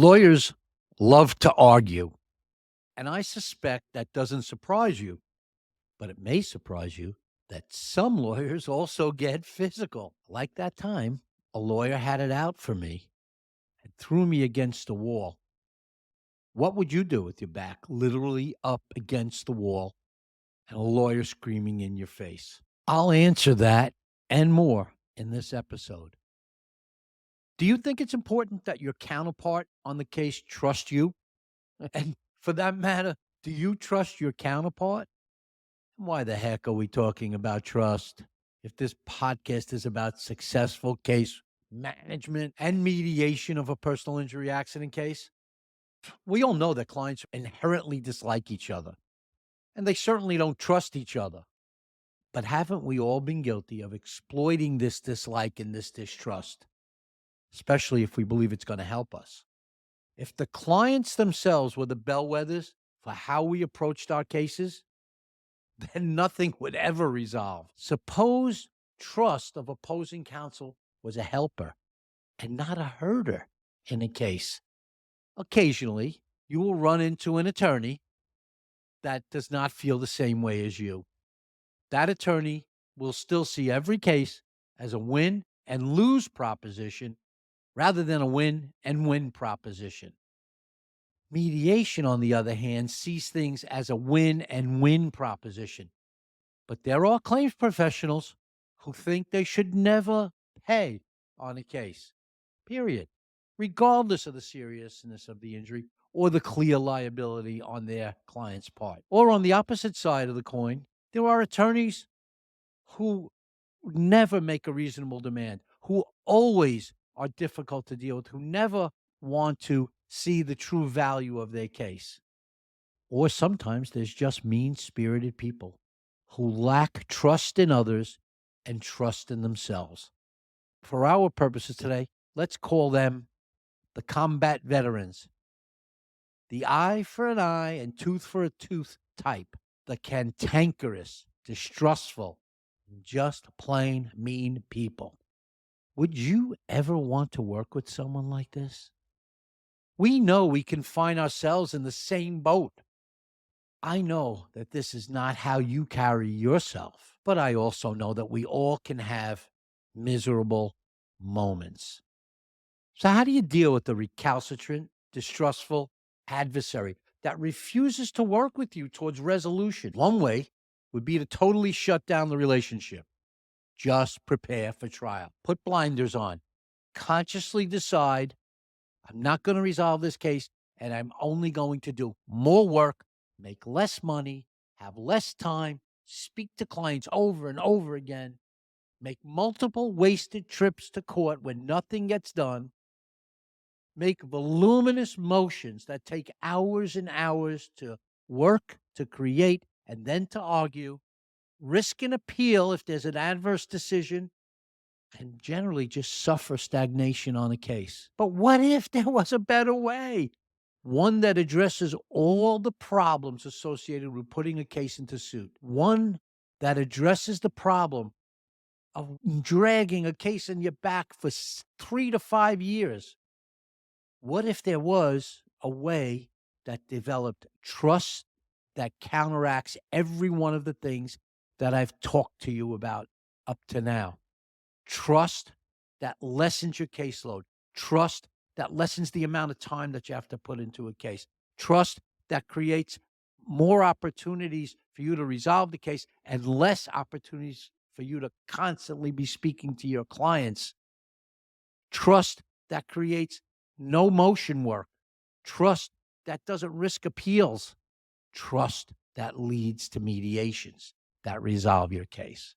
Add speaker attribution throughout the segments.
Speaker 1: Lawyers love to argue, and I suspect that doesn't surprise you, but it may surprise you that some lawyers also get physical. Like that time, a lawyer had it out for me and threw me against the wall. What would you do with your back literally up against the wall and a lawyer screaming in your face? I'll answer that and more in this episode. Do you think it's important that your counterpart on the case trust you? And for that matter, do you trust your counterpart? Why the heck are we talking about trust if this podcast is about successful case management and mediation of a personal injury accident case? We all know that clients inherently dislike each other, and they certainly don't trust each other. But haven't we all been guilty of exploiting this dislike and this distrust, especially if we believe it's going to help us? If the clients themselves were the bellwethers for how we approached our cases, then nothing would ever resolve. Suppose trust of opposing counsel was a helper and not a herder in a case. Occasionally, you will run into an attorney that does not feel the same way as you. That attorney will still see every case as a win and lose proposition rather than a win and win proposition. Mediation, on the other hand, sees things as a win and win proposition. But there are claims professionals who think they should never pay on a case, period, regardless of the seriousness of the injury or the clear liability on their client's part. Or on the opposite side of the coin, there are attorneys who never make a reasonable demand, who always are difficult to deal with, who never want to see the true value of their case. Or sometimes there's just mean-spirited people who lack trust in others and trust in themselves. For our purposes today, let's call them the combat veterans. The eye for an eye and tooth for a tooth type. The cantankerous, distrustful, just plain mean people. Would you ever want to work with someone like this? We know we can find ourselves in the same boat. I know that this is not how you carry yourself, but I also know that we all can have miserable moments. So how do you deal with the recalcitrant, distrustful adversary that refuses to work with you towards resolution? One way would be to totally shut down the relationship. Just prepare for trial. Put blinders on. Consciously decide, I'm not going to resolve this case, and I'm only going to do more work, make less money, have less time, speak to clients over and over again, make multiple wasted trips to court when nothing gets done, make voluminous motions that take hours and hours to work, to create, and then to argue, risk an appeal if there's an adverse decision, and generally just suffer stagnation on a case. But what if there was a better way? One that addresses all the problems associated with putting a case into suit. One that addresses the problem of dragging a case in your back for 3 to 5 years. What if there was a way that developed trust that counteracts every one of the things that I've talked to you about up to now? Trust that lessens your caseload. Trust that lessens the amount of time that you have to put into a case. Trust that creates more opportunities for you to resolve the case and less opportunities for you to constantly be speaking to your clients. Trust that creates no motion work. Trust that doesn't risk appeals. Trust that leads to mediations that resolve your case.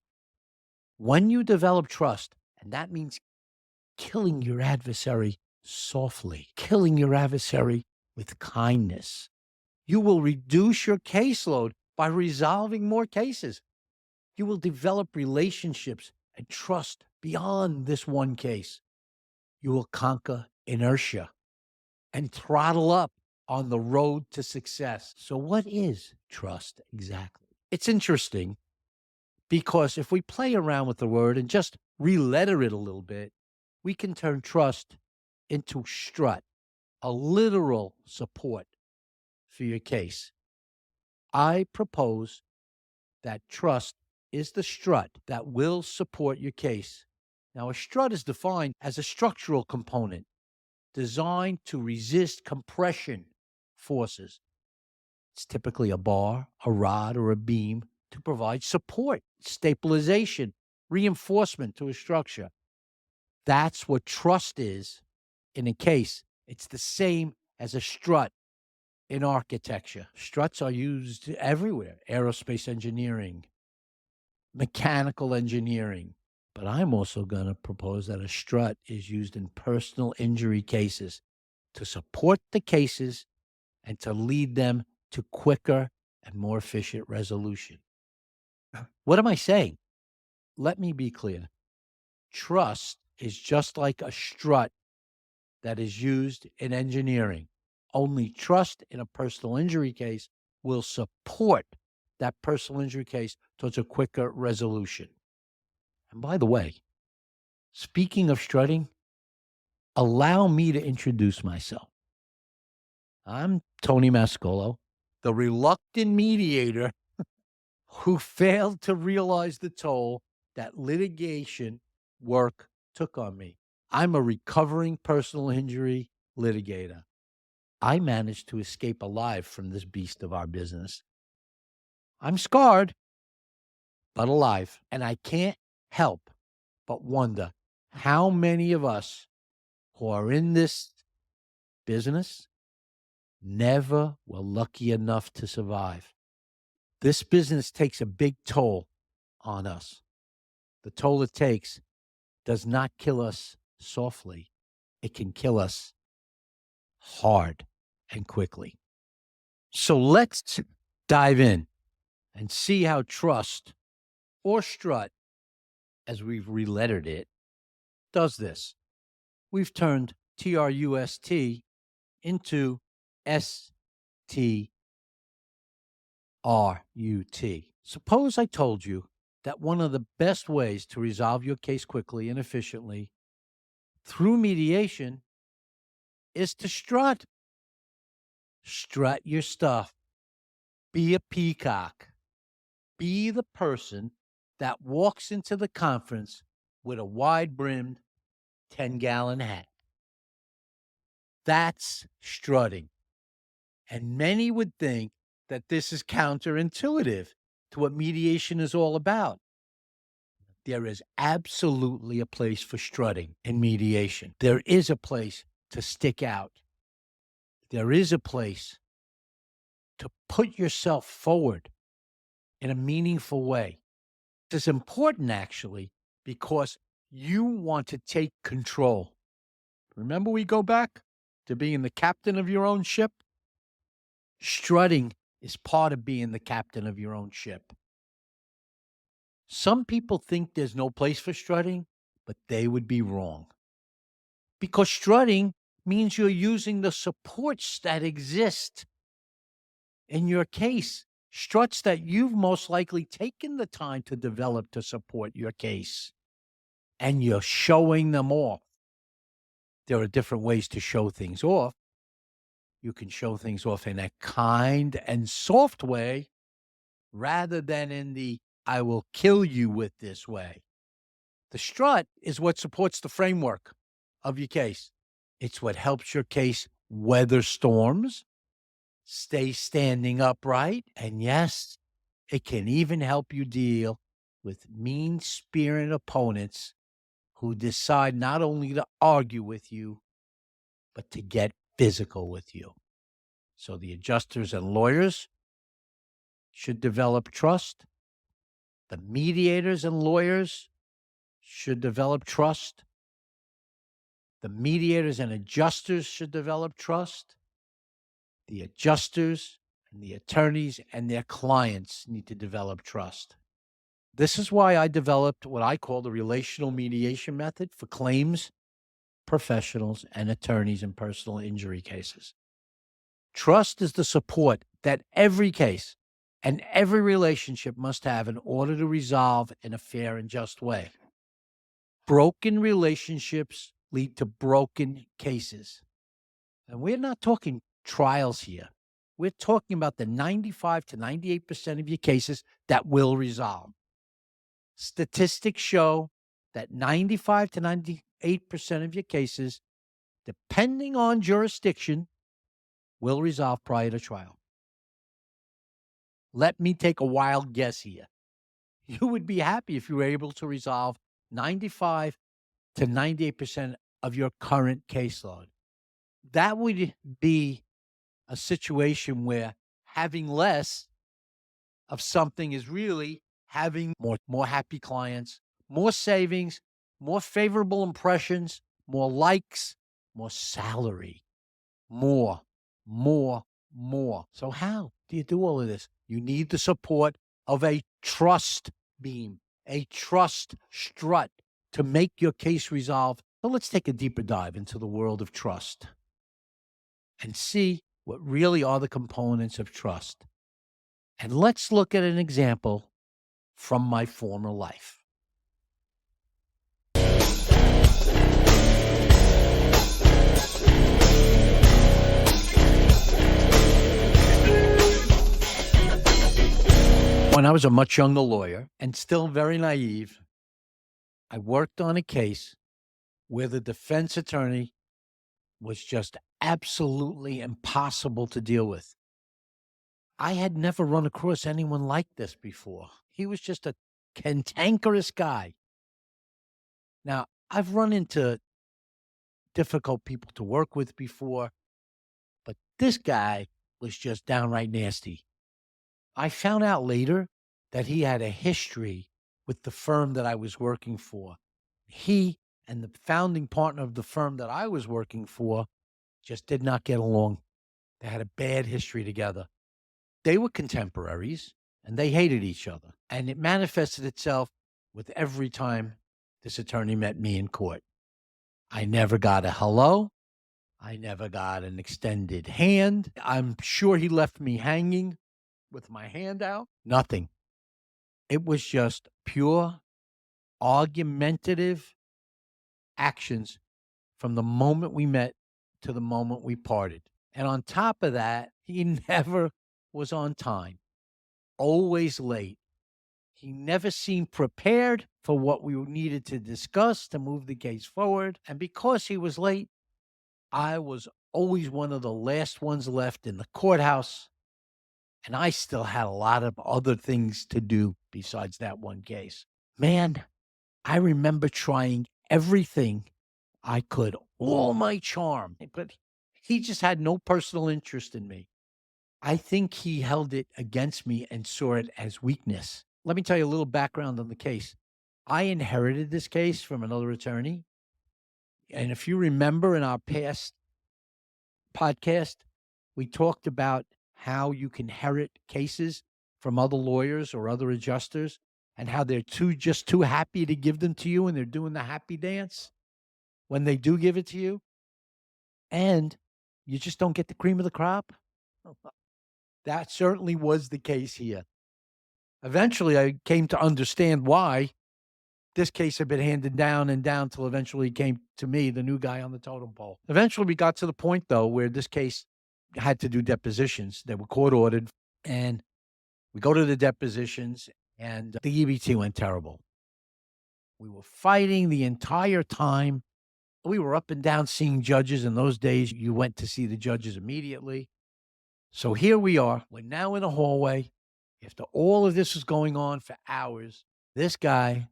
Speaker 1: When you develop trust, and that means killing your adversary softly, killing your adversary with kindness, you will reduce your caseload by resolving more cases. You will develop relationships and trust beyond this one case. You will conquer inertia and throttle up on the road to success. So what is trust exactly? It's interesting because if we play around with the word and just re-letter it a little bit, we can turn trust into strut. a literal support for your case. I propose that trust is the strut that will support your case. Now, a strut is defined as a structural component designed to resist compression forces. It's typically a bar, a rod, or a beam to provide support, stabilization, reinforcement to a structure. That's what trust is in a case. It's the same as a strut in architecture. Struts are used everywhere: aerospace engineering, mechanical engineering. But I'm also going to propose that a strut is used in personal injury cases to support the cases and to lead them to quicker and more efficient resolution. What am I saying? Let me be clear. Trust is just like a strut that is used in engineering. Only trust in a personal injury case will support that personal injury case towards a quicker resolution. And by the way, speaking of strutting, allow me to introduce myself. I'm Tony Mascolo, the reluctant mediator who failed to realize the toll that litigation work took on me. I'm a recovering personal injury litigator. I managed to escape alive from this beast of our business. I'm scarred, but alive, and I can't help but wonder how many of us who are in this business never were lucky enough to survive. This business takes a big toll on us. The toll it takes does not kill us softly. It can kill us hard and quickly. So let's dive in and see how trust, or strut, as we've relettered it, does this. We've turned TRUST into STRUT. Suppose I told you that one of the best ways to resolve your case quickly and efficiently through mediation is to strut. Strut your stuff. Be a peacock. Be the person that walks into the conference with a wide-brimmed 10-gallon hat. That's strutting. And many would think that this is counterintuitive to what mediation is all about. There is absolutely a place for strutting in mediation. There is a place to stick out. There is a place to put yourself forward in a meaningful way. This is important, actually, because you want to take control. Remember, we go back to being the captain of your own ship? Strutting is part of being the captain of your own ship. Some people think there's no place for strutting, but they would be wrong. Because strutting means you're using the supports that exist in your case, struts that you've most likely taken the time to develop to support your case, and you're showing them off. There are different ways to show things off. You can show things off in a kind and soft way rather than in the I will kill you with this way. The strut is what supports the framework of your case. It's what helps your case weather storms, stay standing upright, and yes, it can even help you deal with mean-spirited opponents who decide not only to argue with you, but to get physical with you. So the adjusters and lawyers should develop trust. The mediators and lawyers should develop trust. The mediators and adjusters should develop trust. The adjusters and the attorneys and their clients need to develop trust. This is why I developed what I call the Relational Mediation Method for claims professionals and attorneys in personal injury cases. Trust is the support that every case and every relationship must have in order to resolve in a fair and just way. Broken relationships lead to broken cases. And we're not talking trials here. We're talking about the 95 to 98% of your cases that will resolve. Statistics show that 95 to 98% of your cases, depending on jurisdiction, will resolve prior to trial. Let me take a wild guess here. You would be happy if you were able to resolve 95 to 98% of your current caseload. That would be a situation where having less of something is really having more happy clients, more savings, more favorable impressions, more likes, more salary, more, more. So how do you do all of this? You need the support of a trust beam, a trust strut to make your case resolve. So let's take a deeper dive into the world of trust and see what really are the components of trust. And let's look at an example from my former life. When I was a much younger lawyer and still very naive, I worked on a case where the defense attorney was just absolutely impossible to deal with. I had never run across anyone like this before. He was just a cantankerous guy. Now, I've run into difficult people to work with before, but this guy was just downright nasty. I found out later that he had a history with the firm that I was working for. He and the founding partner of the firm that I was working for just did not get along. They had a bad history together. They were contemporaries and they hated each other. And it manifested itself with every time this attorney met me in court. I never got a hello. I never got an extended hand. I'm sure he left me hanging with my hand out. Nothing. It was just pure argumentative actions from the moment we met to the moment we parted. And on top of that, he never was on time, always late. He never seemed prepared for what we needed to discuss to move the case forward. And because he was late, I was always one of the last ones left in the courthouse. And I still had a lot of other things to do besides that one case. Man, I remember trying everything I could, all my charm, but he just had no personal interest in me. I think he held it against me and saw it as weakness. Let me tell you a little background on the case. I inherited this case from another attorney. And if you remember in our past podcast, we talked about how you can inherit cases from other lawyers or other adjusters and how they're just too happy to give them to you and they're doing the happy dance when they do give it to you. And you just don't get the cream of the crop. That certainly was the case here. Eventually, I came to understand why this case had been handed down and down till eventually it came to me, the new guy on the totem pole. Eventually, we got to the point, though, where this case had to do depositions. They were court ordered, and we go to the depositions, and the EBT went terrible. We were fighting the entire time. We were up and down seeing judges. In those days, you went to see the judges immediately. So here we are. We're now in a hallway. After all of this is going on for hours, this guy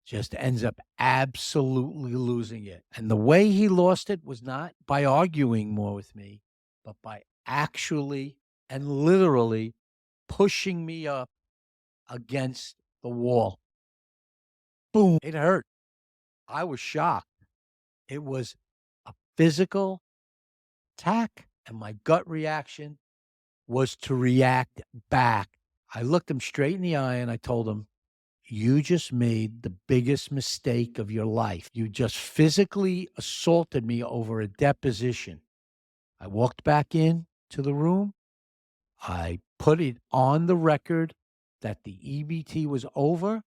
Speaker 1: just ends up absolutely losing it. And the way he lost it was not by arguing more with me, but by actually and literally pushing me up against the wall. Boom. It hurt. I was shocked. It was a physical attack, and my gut reaction was to react back. I looked him straight in the eye and I told him, "You just made the biggest mistake of your life. You just physically assaulted me over a deposition." I walked back in to the room. I put it on the record that the EBT was over,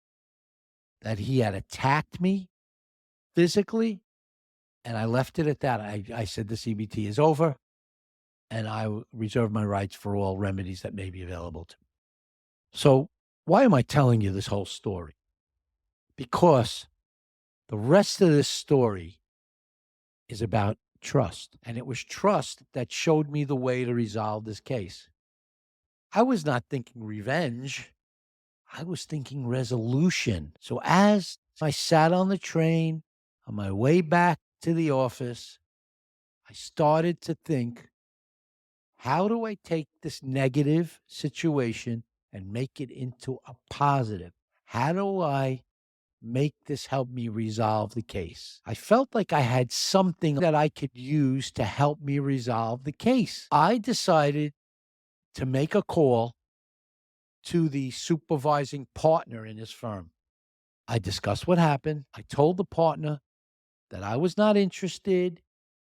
Speaker 1: that he had attacked me physically, And I left it at that. I said the CBT is over, and I reserve my rights for all remedies that may be available to me. So why am I telling you this whole story? Because the rest of this story is about trust. And it was trust that showed me the way to resolve this case. I was not thinking revenge. I was thinking resolution. So as I sat on the train on my way back to the office, I started to think, how do I take this negative situation and make it into a positive? How do I make this help me resolve the case? I felt like I had something that I could use to help me resolve the case. I decided to make a call to the supervising partner in his firm. I discussed what happened. I told the partner that I was not interested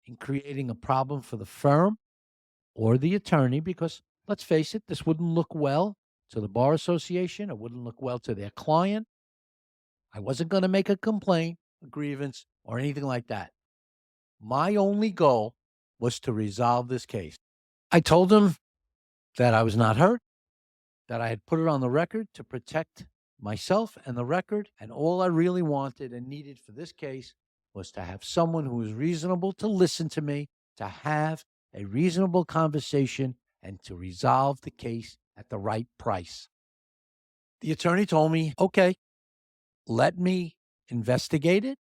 Speaker 1: in creating a problem for the firm or the attorney because, let's face it, this wouldn't look well to the Bar Association. It wouldn't look well to their client. I wasn't going to make a complaint, a grievance, or anything like that. My only goal was to resolve this case. I told him that I was not hurt, that I had put it on the record to protect myself and the record, and all I really wanted and needed for this case was to have someone who was reasonable to listen to me, to have a reasonable conversation, and to resolve the case at the right price. The attorney told me, okay, let me investigate it.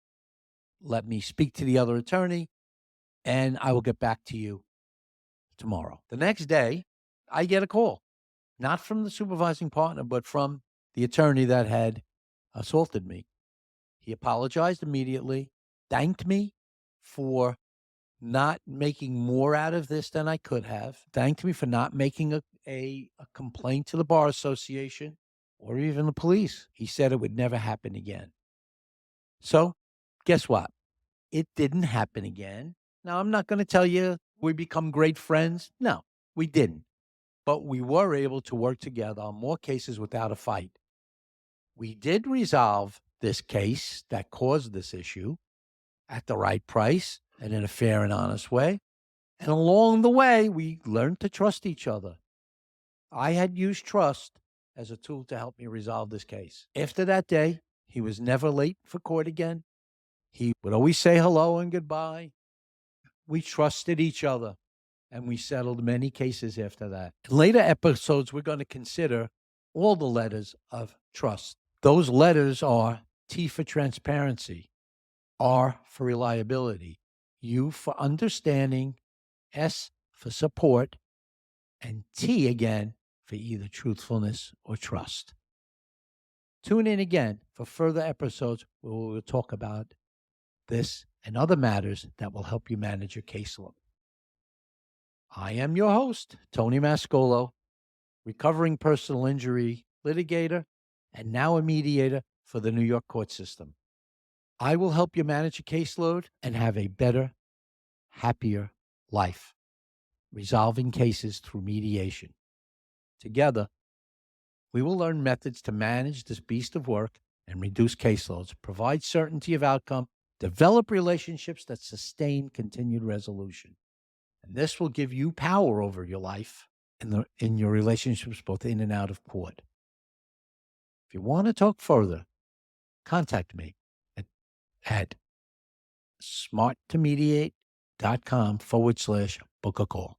Speaker 1: Let me speak to the other attorney, and I will get back to you tomorrow. The next day, I get a call, not from the supervising partner, but from the attorney that had assaulted me. He apologized immediately, thanked me for not making more out of this than I could have, thanked me for not making a complaint to the Bar Association or even the police. He said it would never happen again. So, guess what? It didn't happen again. Now, I'm not going to tell you we become great friends. No, we didn't. But we were able to work together on more cases without a fight. We did resolve this case that caused this issue at the right price and in a fair and honest way. And along the way, we learned to trust each other. I had used trust as a tool to help me resolve this case. After that day, he was never late for court again. He would always say hello and goodbye. We trusted each other, and we settled many cases after that. In later episodes, we're going to consider all the letters of trust. Those letters are T for transparency, R for reliability, U for understanding, S for support, and T again for either truthfulness or trust. Tune in again for further episodes where we will talk about this and other matters that will help you manage your caseload. I am your host, Tony Mascolo, recovering personal injury litigator and now a mediator for the New York court system. I will help you manage a caseload and have a better, happier life, resolving cases through mediation. Together, we will learn methods to manage this beast of work and reduce caseloads, provide certainty of outcome, develop relationships that sustain continued resolution. And this will give you power over your life and in your relationships, both in and out of court. If you want to talk further, contact me at smarttomediate.com/book a call.